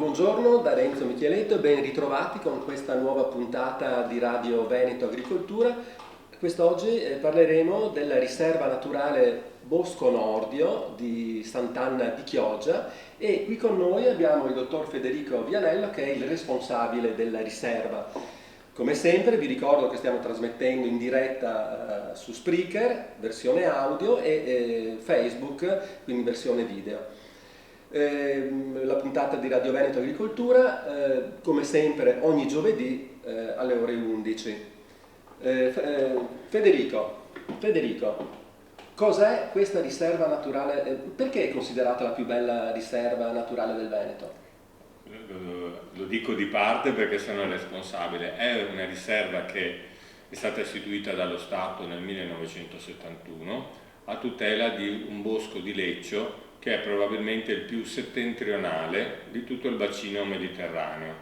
buongiorno da Renzo Micheletto e ben ritrovati con questa nuova puntata di Radio Veneto Agricoltura. Quest'oggi parleremo della riserva naturale Bosco Nordio di Sant'Anna di Chioggia e qui con noi abbiamo il dottor Federico Vianello che è il responsabile della riserva. Come sempre vi ricordo che stiamo trasmettendo in diretta su Spreaker, versione audio, e Facebook, quindi versione video. La puntata di Radio Veneto Agricoltura, come sempre ogni giovedì alle ore 11. Federico, cos'è questa riserva naturale? Perché è considerata la più bella riserva naturale del Veneto? Lo dico di parte perché sono responsabile. È una riserva che è stata istituita dallo Stato nel 1971 a tutela di un bosco di Leccio che è probabilmente il più settentrionale di tutto il bacino mediterraneo,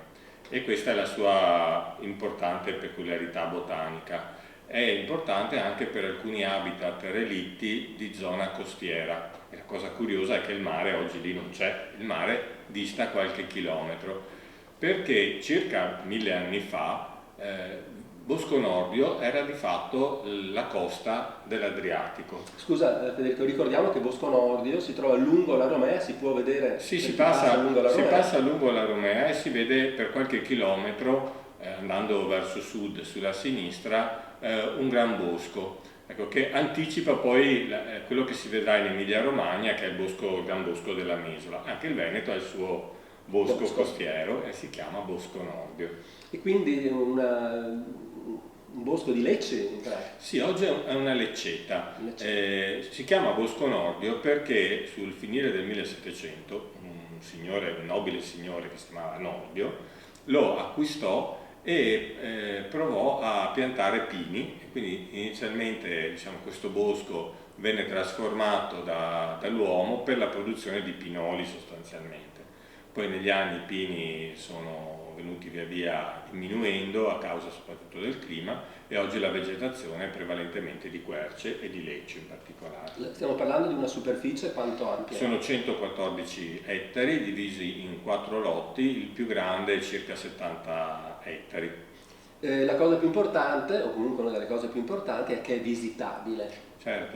e questa è la sua importante peculiarità botanica. È importante anche per alcuni habitat relitti di zona costiera. E la cosa curiosa è che il mare oggi lì non c'è, il mare dista qualche chilometro, perché circa 1000 anni fa Bosco Nordio era di fatto la costa dell'Adriatico. Scusa Federico, ricordiamo che Bosco Nordio si trova lungo la Romea, si può vedere. Sì, si passa lungo la Romea e si vede per qualche chilometro, andando verso sud sulla sinistra, un gran bosco, ecco, che anticipa poi quello che si vedrà in Emilia Romagna, che è il gran bosco della Mesola. Anche il Veneto ha il suo bosco costiero e si chiama Bosco Nordio. E quindi un bosco di Lecce? Sì, oggi è una lecceta. Si chiama Bosco Nordio perché sul finire del 1700 un nobile signore che si chiamava Nordio lo acquistò e provò a piantare pini, e quindi inizialmente questo bosco venne trasformato dall'uomo per la produzione di pinoli sostanzialmente. Poi negli anni i pini sono venuti via via diminuendo a causa soprattutto del clima, e oggi la vegetazione è prevalentemente di querce e di leccio in particolare. Stiamo parlando di una superficie quanto ampia? Sono 114 ettari divisi in 4 lotti, il più grande è circa 70 ettari. La cosa più importante, o comunque una delle cose più importanti, è che è visitabile. Certo,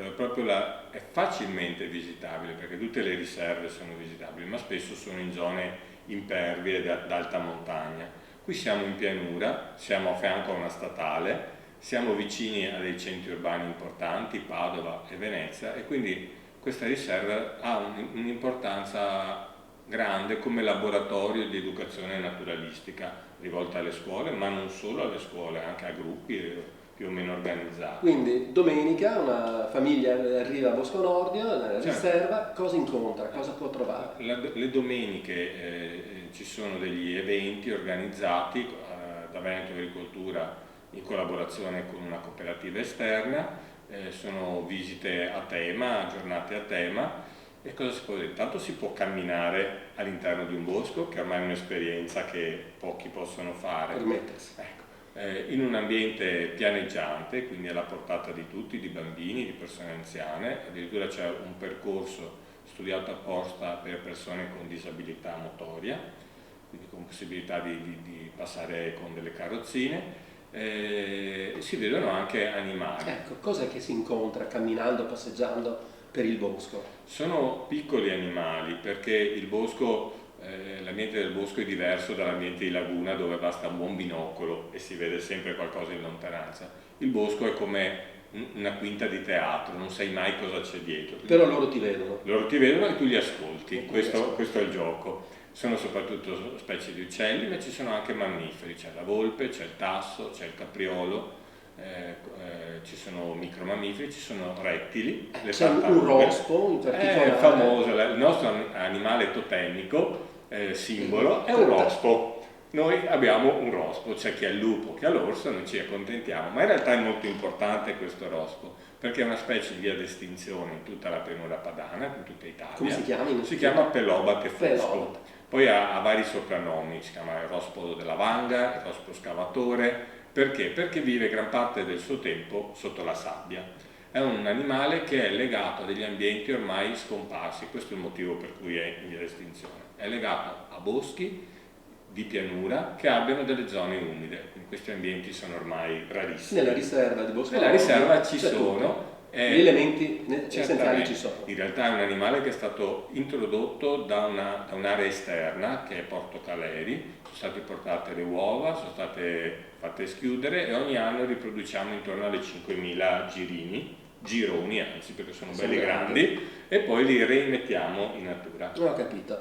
è facilmente visitabile perché tutte le riserve sono visitabili, ma spesso sono in zone impervie d'alta montagna. Qui siamo in pianura, siamo a fianco a una statale, siamo vicini a dei centri urbani importanti, Padova e Venezia, e quindi questa riserva ha un'importanza grande come laboratorio di educazione naturalistica rivolta alle scuole, ma non solo alle scuole, anche a gruppi più o meno organizzati. Quindi domenica una famiglia arriva a Bosco Nordio, nella riserva, cosa incontra, cosa può trovare? Le domeniche ci sono degli eventi organizzati da Veneto Agricoltura in collaborazione con una cooperativa esterna, sono visite a tema, giornate a tema. E cosa si può dire? Intanto si può camminare all'interno di un bosco, che ormai è un'esperienza che pochi possono fare. Permettersi. Ecco. In un ambiente pianeggiante, quindi alla portata di tutti, di bambini, di persone anziane. Addirittura c'è un percorso studiato apposta per persone con disabilità motoria, quindi con possibilità di passare con delle carrozzine. Si vedono anche animali. Ecco, cos'è che si incontra camminando, passeggiando per il bosco? Sono piccoli animali, perché il bosco, l'ambiente del bosco è diverso dall'ambiente di laguna, dove basta un buon binocolo e si vede sempre qualcosa in lontananza. Il bosco è come una quinta di teatro, non sai mai cosa c'è dietro. Però loro ti vedono. Loro ti vedono e tu li ascolti, questo è il gioco. Sono soprattutto specie di uccelli, ma ci sono anche mammiferi, c'è la volpe, c'è il tasso, c'è il capriolo, ci sono micromammiferi, ci sono rettili. C'è un rospo in particolare. È famoso, il nostro animale totemico, simbolo, è un rospo. Noi abbiamo un rospo, c'è chi ha il lupo, chi ha l'orso, noi ci accontentiamo, ma in realtà è molto importante questo rospo, perché è una specie in via d'estinzione in tutta la pianura padana, in tutta Italia. Come si chiama? Si chiama pelobate fosco. Poi ha vari soprannomi, si chiama il rospo della Vanga, il rospo scavatore. Perché? Perché vive gran parte del suo tempo sotto la sabbia. È un animale che è legato a degli ambienti ormai scomparsi, questo è il motivo per cui è in via d'estinzione. è legato a boschi di pianura che abbiano delle zone umide. Quindi questi ambienti sono ormai rarissimi. Nella riserva di Bosco Nella Nordio riserva ci c'è sono. tutto. Gli elementi essenziali ci sono. In realtà è un animale che è stato introdotto da un'area esterna che è Porto Caleri, sono state portate le uova, sono state fatte schiudere e ogni anno riproduciamo intorno alle 5.000 gironi anzi, perché sono belli grandi, e poi li reimettiamo in natura. Non ho capito.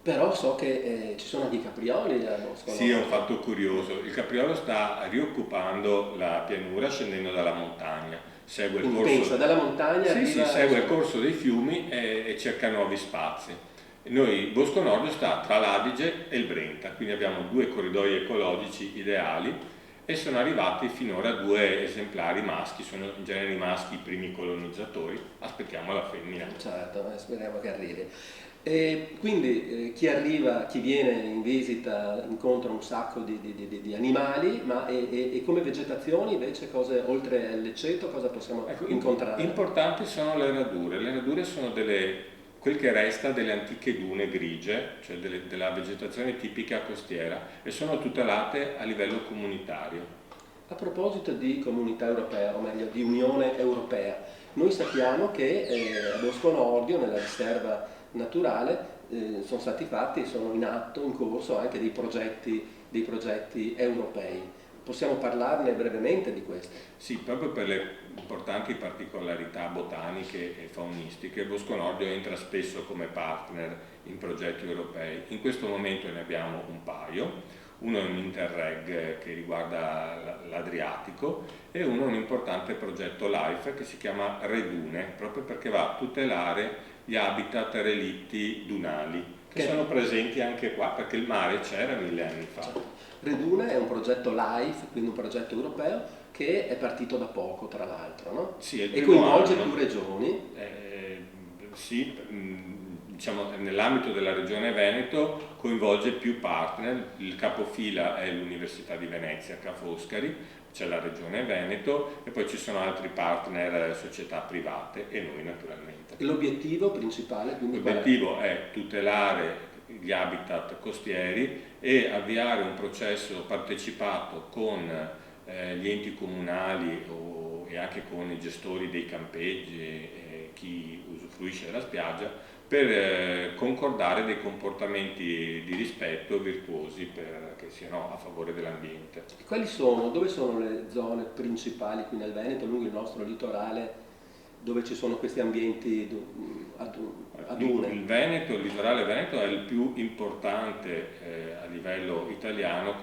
Però so che ci sono anche i caprioli a Bosco. Sì, è un fatto curioso. Il capriolo sta rioccupando la pianura scendendo dalla montagna. Segue il corso dalla montagna segue il corso dei fiumi e cerca nuovi spazi. Noi, Bosco Nordio sta tra l'Adige e il Brenta, quindi abbiamo 2 corridoi ecologici ideali e sono arrivati finora 2 esemplari maschi, sono in genere i maschi i primi colonizzatori, aspettiamo la femmina. Certo, speriamo che arrivi. E quindi chi viene in visita incontra un sacco di animali, ma e come vegetazioni invece oltre al ceto cosa possiamo incontrare? Importanti sono le radure sono quel che resta delle antiche dune grigie, cioè della vegetazione tipica costiera, e sono tutelate a livello comunitario. A proposito di comunità europea, o meglio di Unione Europea, noi sappiamo che a Bosco Nordio, nella riserva naturale, sono stati fatti e sono in atto, in corso anche dei progetti europei. Possiamo parlarne brevemente di questo? Sì, proprio per le importanti particolarità botaniche e faunistiche, Bosco Nordio entra spesso come partner in progetti europei. In questo momento ne abbiamo un paio. Uno è un Interreg che riguarda l'Adriatico e uno è un importante progetto LIFE che si chiama Redune, proprio perché va a tutelare gli habitat relitti dunali, che sono presenti anche qua, perché il mare c'era 1000 anni fa. Certo. Redune è un progetto LIFE, quindi un progetto europeo, che è partito da poco, tra l'altro, no? Sì, e coinvolge più regioni. Sì, diciamo, nell'ambito della Regione Veneto coinvolge più partner, il capofila è l'Università di Venezia, Ca' Foscari, c'è la Regione Veneto e poi ci sono altri partner, società private e noi naturalmente. E l'obiettivo principale quindi L'obiettivo è tutelare gli habitat costieri e avviare un processo partecipato con gli enti comunali e anche con i gestori dei campeggi e chi usufruisce della spiaggia per concordare dei comportamenti di rispetto virtuosi che siano a favore dell'ambiente. E dove sono le zone principali qui nel Veneto, lungo il nostro litorale, dove ci sono questi ambienti a dune? Il litorale veneto è il più importante a livello italiano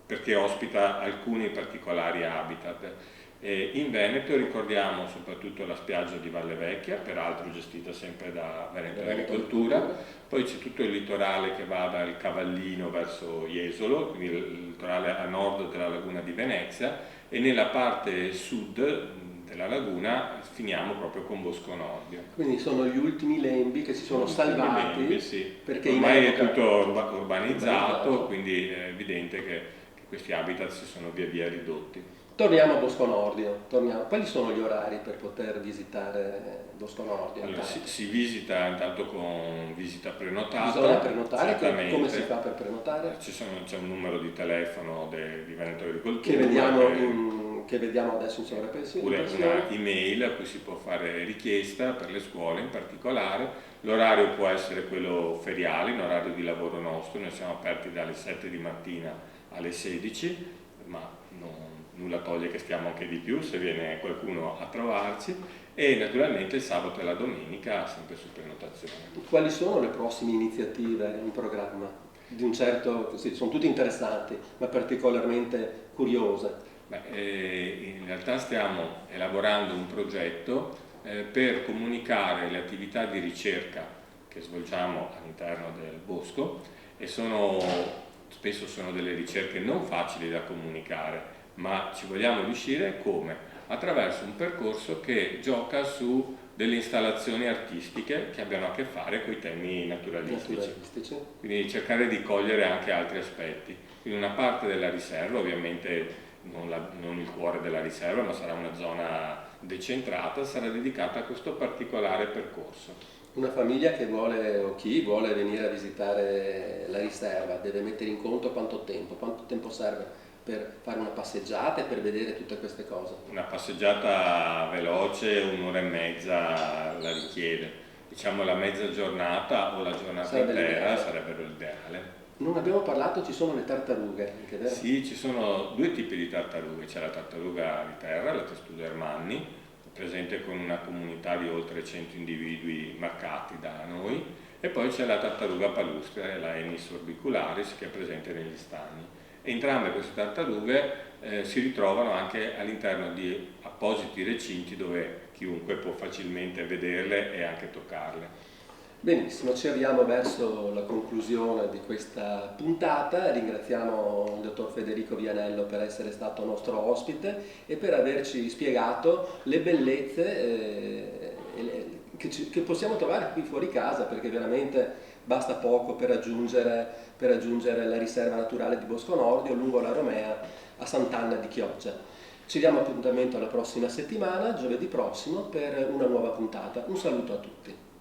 perché ospita alcuni particolari habitat. In Veneto ricordiamo soprattutto la spiaggia di Valle Vecchia, peraltro gestita sempre da Veneto Agricoltura, poi c'è tutto il litorale che va dal Cavallino verso Jesolo, quindi il litorale a nord della laguna di Venezia, e nella parte sud della laguna finiamo proprio con Bosco Nordio. Quindi sono gli ultimi lembi che si sono salvati, sì. Perché ormai è tutto urbanizzato, quindi è evidente che questi habitat si sono via via ridotti. Torniamo a Bosco Nordio. Quali sono gli orari per poter visitare Bosco Nordio? Allora, si visita intanto con visita prenotata. Bisogna prenotare? Come si fa per prenotare? C'è un numero di telefono di Veneto Agricoltura che vediamo adesso in sovrappensione. Oppure una email a cui si può fare richiesta per le scuole in particolare. L'orario può essere quello feriale, in orario di lavoro nostro, noi siamo aperti dalle 7 di mattina alle 16, ma nulla toglie che stiamo anche di più se viene qualcuno a trovarci, e naturalmente il sabato e la domenica sempre su prenotazione. Quali sono le prossime iniziative in programma? Sono tutte interessanti, ma particolarmente curiose. In realtà stiamo elaborando un progetto per comunicare le attività di ricerca che svolgiamo all'interno del bosco, e spesso sono delle ricerche non facili da comunicare, ma ci vogliamo riuscire come? Attraverso un percorso che gioca su delle installazioni artistiche che abbiano a che fare con i temi naturalistici. Quindi cercare di cogliere anche altri aspetti. Quindi una parte della riserva, ovviamente non il cuore della riserva, ma sarà una zona decentrata, sarà dedicata a questo particolare percorso. Una famiglia che vuole, o chi vuole venire a visitare la riserva, deve mettere in conto quanto tempo serve per fare una passeggiata e per vedere tutte queste cose. Una passeggiata veloce, un'ora e mezza la richiede. Diciamo la mezza giornata o la giornata intera sarebbero l'ideale. Non abbiamo parlato, ci sono le tartarughe, anche vero? Sì, ci sono due tipi di tartarughe, c'è la tartaruga di terra, la Testudo ermanni, presente con una comunità di oltre 100 individui marcati da noi, e poi c'è la tartaruga palustre, la Enis orbicularis, che è presente negli stagni. Entrambe queste tartarughe si ritrovano anche all'interno di appositi recinti dove chiunque può facilmente vederle e anche toccarle. Benissimo, ci avviamo verso la conclusione di questa puntata. Ringraziamo il dottor Federico Vianello per essere stato nostro ospite e per averci spiegato le bellezze che possiamo trovare qui fuori casa, perché veramente basta poco per raggiungere la riserva naturale di Bosco Nordio lungo la Romea a Sant'Anna di Chioggia. Ci diamo appuntamento alla prossima settimana, giovedì prossimo, per una nuova puntata. Un saluto a tutti.